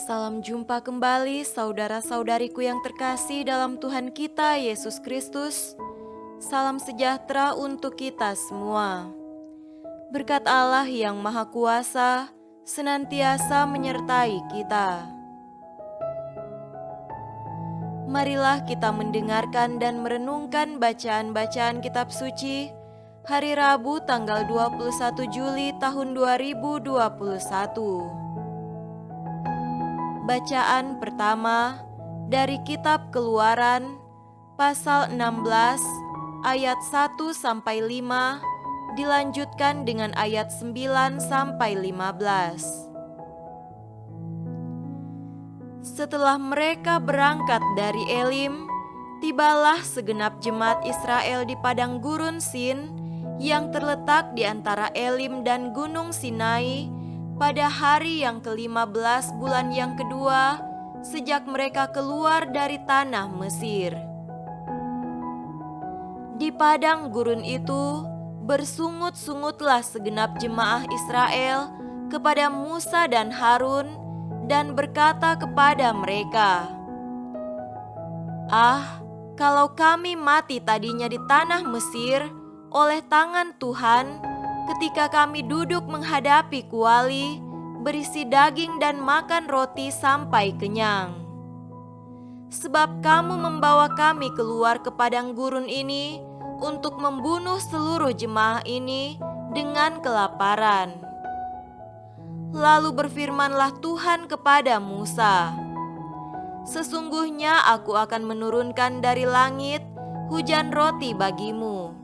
Salam jumpa kembali saudara-saudariku yang terkasih dalam Tuhan kita Yesus Kristus. Salam sejahtera untuk kita semua. Berkat Allah yang Maha Kuasa senantiasa menyertai kita. Marilah kita mendengarkan dan merenungkan bacaan-bacaan kitab suci hari Rabu tanggal 21 Juli tahun 2021. Bacaan pertama dari kitab Keluaran pasal 16 ayat 1 sampai 5 dilanjutkan dengan ayat 9 sampai 15. Setelah mereka berangkat dari Elim, tibalah segenap jemaat Israel di padang gurun Sin yang terletak di antara Elim dan Gunung Sinai pada hari yang ke-15 bulan yang kedua sejak mereka keluar dari tanah Mesir. Di padang gurun itu bersungut-sungutlah segenap jemaah Israel kepada Musa dan Harun dan berkata kepada mereka, "Ah, kalau kami mati tadinya di tanah Mesir oleh tangan Tuhan, ketika kami duduk menghadapi kuali, berisi daging dan makan roti sampai kenyang. Sebab kamu membawa kami keluar ke padang gurun ini untuk membunuh seluruh jemaah ini dengan kelaparan." Lalu berfirmanlah Tuhan kepada Musa, "Sesungguhnya aku akan menurunkan dari langit hujan roti bagimu.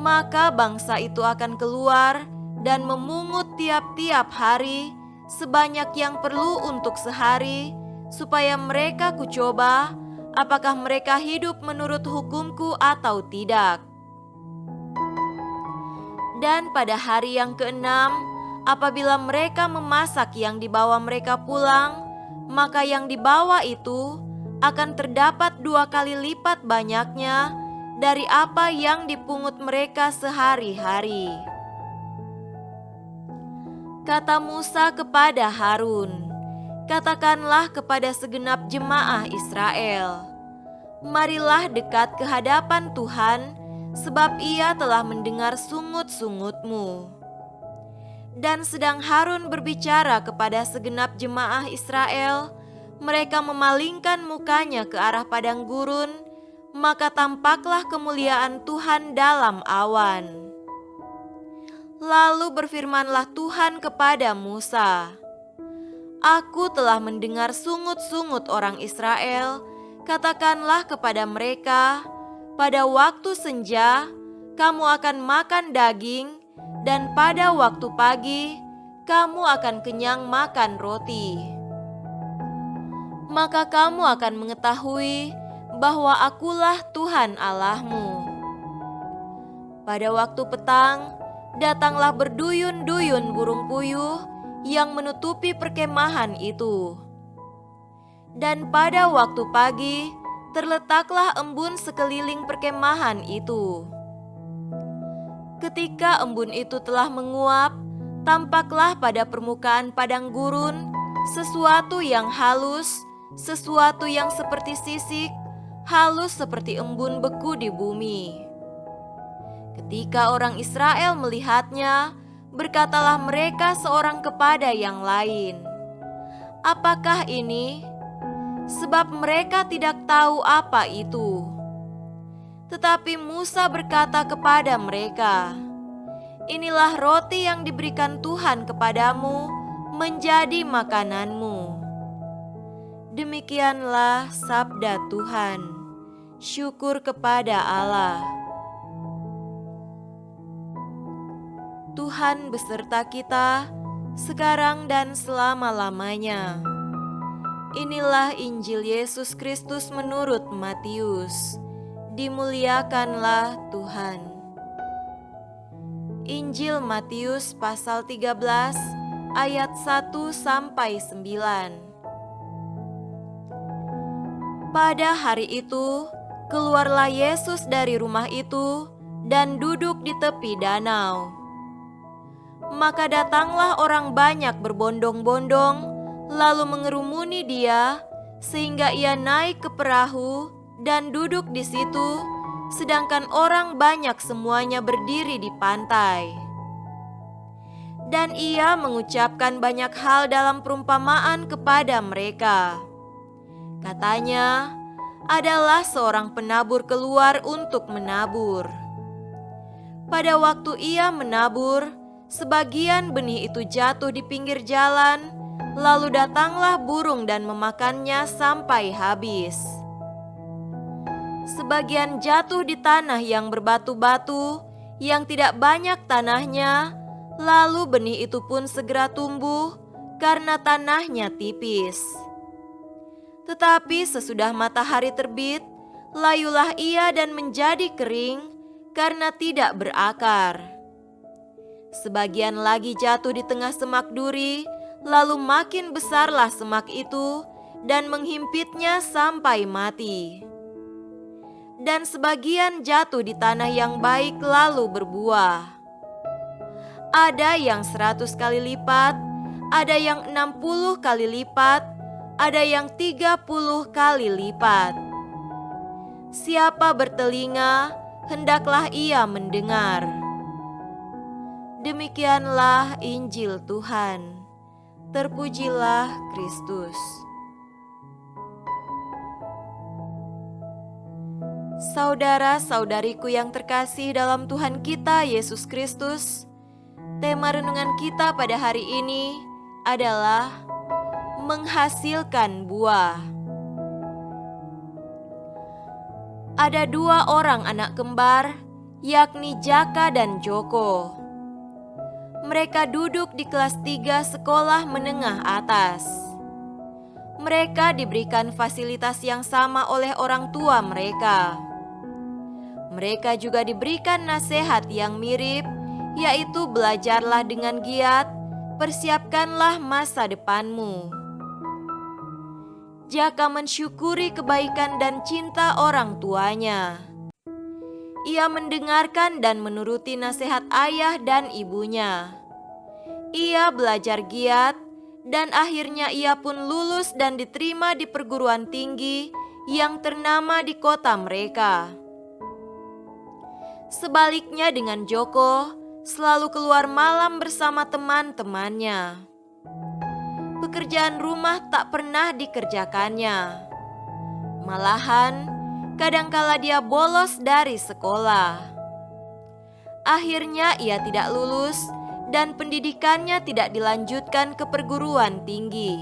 Maka bangsa itu akan keluar dan memungut tiap-tiap hari sebanyak yang perlu untuk sehari, supaya mereka kucoba apakah mereka hidup menurut hukumku atau tidak. Dan pada hari yang keenam, apabila mereka memasak yang dibawa mereka pulang, maka yang dibawa itu akan terdapat 2 kali lipat banyaknya dari apa yang dipungut mereka sehari-hari." Kata Musa kepada Harun, "Katakanlah kepada segenap jemaah Israel, marilah dekat ke hadapan Tuhan, sebab Ia telah mendengar sungut-sungutmu." Dan sedang Harun berbicara kepada segenap jemaah Israel, mereka memalingkan mukanya ke arah padang gurun, maka tampaklah kemuliaan Tuhan dalam awan. Lalu berfirmanlah Tuhan kepada Musa, "Aku telah mendengar sungut-sungut orang Israel. Katakanlah kepada mereka, pada waktu senja kamu akan makan daging, dan pada waktu pagi kamu akan kenyang makan roti. Maka kamu akan mengetahui bahwa akulah Tuhan Allahmu." Pada waktu petang, datanglah berduyun-duyun burung puyuh yang menutupi perkemahan itu. Dan pada waktu pagi, terletaklah embun sekeliling perkemahan itu. Ketika embun itu telah menguap, tampaklah pada permukaan padang gurun sesuatu yang halus, sesuatu yang seperti sisik, halus seperti embun beku di bumi. Ketika orang Israel melihatnya, berkatalah mereka seorang kepada yang lain, "Apakah ini?" Sebab mereka tidak tahu apa itu. Tetapi Musa berkata kepada mereka, "Inilah roti yang diberikan Tuhan kepadamu menjadi makananmu." Demikianlah sabda Tuhan. Syukur kepada Allah. Tuhan beserta kita sekarang dan selama-lamanya. Inilah Injil Yesus Kristus menurut Matius. Dimuliakanlah Tuhan. Injil Matius pasal 13 ayat 1 sampai 9. Pada hari itu, keluarlah Yesus dari rumah itu dan duduk di tepi danau. Maka datanglah orang banyak berbondong-bondong, lalu mengerumuni dia sehingga ia naik ke perahu dan duduk di situ, sedangkan orang banyak semuanya berdiri di pantai. Dan ia mengucapkan banyak hal dalam perumpamaan kepada mereka. Katanya, adalah seorang penabur keluar untuk menabur. Pada waktu ia menabur, sebagian benih itu jatuh di pinggir jalan, lalu datanglah burung dan memakannya sampai habis. Sebagian jatuh di tanah yang berbatu-batu, yang tidak banyak tanahnya, lalu benih itu pun segera tumbuh karena tanahnya tipis. Tetapi sesudah matahari terbit, layulah ia dan menjadi kering karena tidak berakar. Sebagian lagi jatuh di tengah semak duri, lalu makin besarlah semak itu dan menghimpitnya sampai mati. Dan sebagian jatuh di tanah yang baik lalu berbuah. Ada yang 100 kali lipat, ada yang 60 kali lipat, ada yang 30 kali lipat. Siapa bertelinga, hendaklah ia mendengar. Demikianlah Injil Tuhan. Terpujilah Kristus. Saudara-saudariku yang terkasih dalam Tuhan kita Yesus Kristus, tema renungan kita pada hari ini adalah menghasilkan buah. Ada 2 orang anak kembar, yakni Jaka dan Joko. Mereka duduk di kelas 3 sekolah menengah atas. Mereka diberikan fasilitas yang sama oleh orang tua mereka. Mereka juga diberikan nasihat yang mirip, yaitu belajarlah dengan giat, persiapkanlah masa depanmu. Jaka mensyukuri kebaikan dan cinta orang tuanya. Ia mendengarkan dan menuruti nasihat ayah dan ibunya. Ia belajar giat dan akhirnya ia pun lulus dan diterima di perguruan tinggi yang ternama di kota mereka. Sebaliknya dengan Joko, selalu keluar malam bersama teman-temannya. Pekerjaan rumah tak pernah dikerjakannya. Malahan, kadangkala dia bolos dari sekolah. Akhirnya ia tidak lulus dan pendidikannya tidak dilanjutkan ke perguruan tinggi.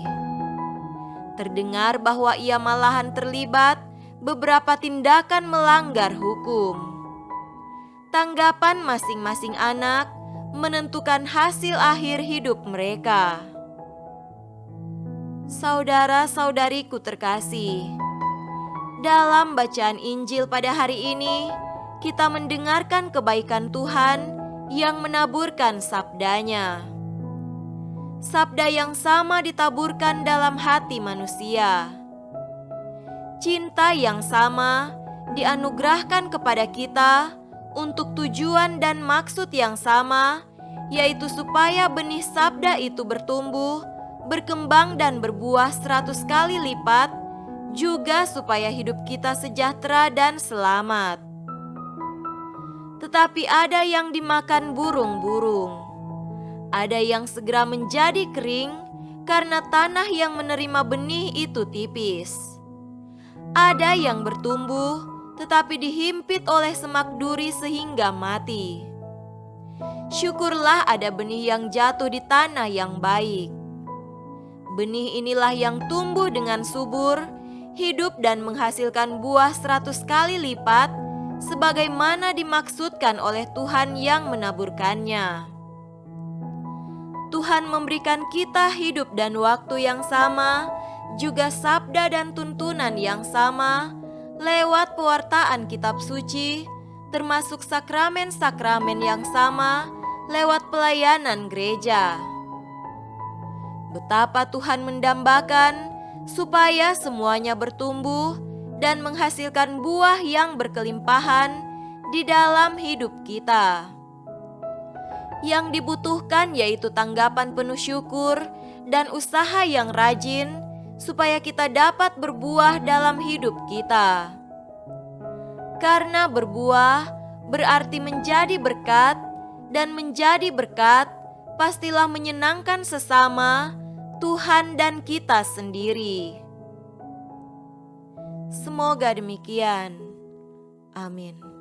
Terdengar bahwa ia malahan terlibat beberapa tindakan melanggar hukum. Tanggapan masing-masing anak menentukan hasil akhir hidup mereka. Saudara-saudariku terkasih, dalam bacaan Injil pada hari ini, kita mendengarkan kebaikan Tuhan yang menaburkan sabdanya. Sabda yang sama ditaburkan dalam hati manusia. Cinta yang sama dianugerahkan kepada kita untuk tujuan dan maksud yang sama, yaitu supaya benih sabda itu bertumbuh, berkembang dan berbuah 100 kali lipat, juga supaya hidup kita sejahtera dan selamat. Tetapi ada yang dimakan burung-burung. Ada yang segera menjadi kering karena tanah yang menerima benih itu tipis. Ada yang bertumbuh tetapi dihimpit oleh semak duri sehingga mati. Syukurlah ada benih yang jatuh di tanah yang baik. Benih inilah yang tumbuh dengan subur, hidup dan menghasilkan buah 100 kali lipat, sebagaimana dimaksudkan oleh Tuhan yang menaburkannya. Tuhan memberikan kita hidup dan waktu yang sama, juga sabda dan tuntunan yang sama, lewat pewartaan kitab suci, termasuk sakramen-sakramen yang sama, lewat pelayanan gereja. Betapa Tuhan mendambakan supaya semuanya bertumbuh dan menghasilkan buah yang berkelimpahan di dalam hidup kita. Yang dibutuhkan yaitu tanggapan penuh syukur dan usaha yang rajin, supaya kita dapat berbuah dalam hidup kita. Karena berbuah berarti menjadi berkat, dan menjadi berkat pastilah menyenangkan sesama, Tuhan dan kita sendiri. Semoga demikian. Amin.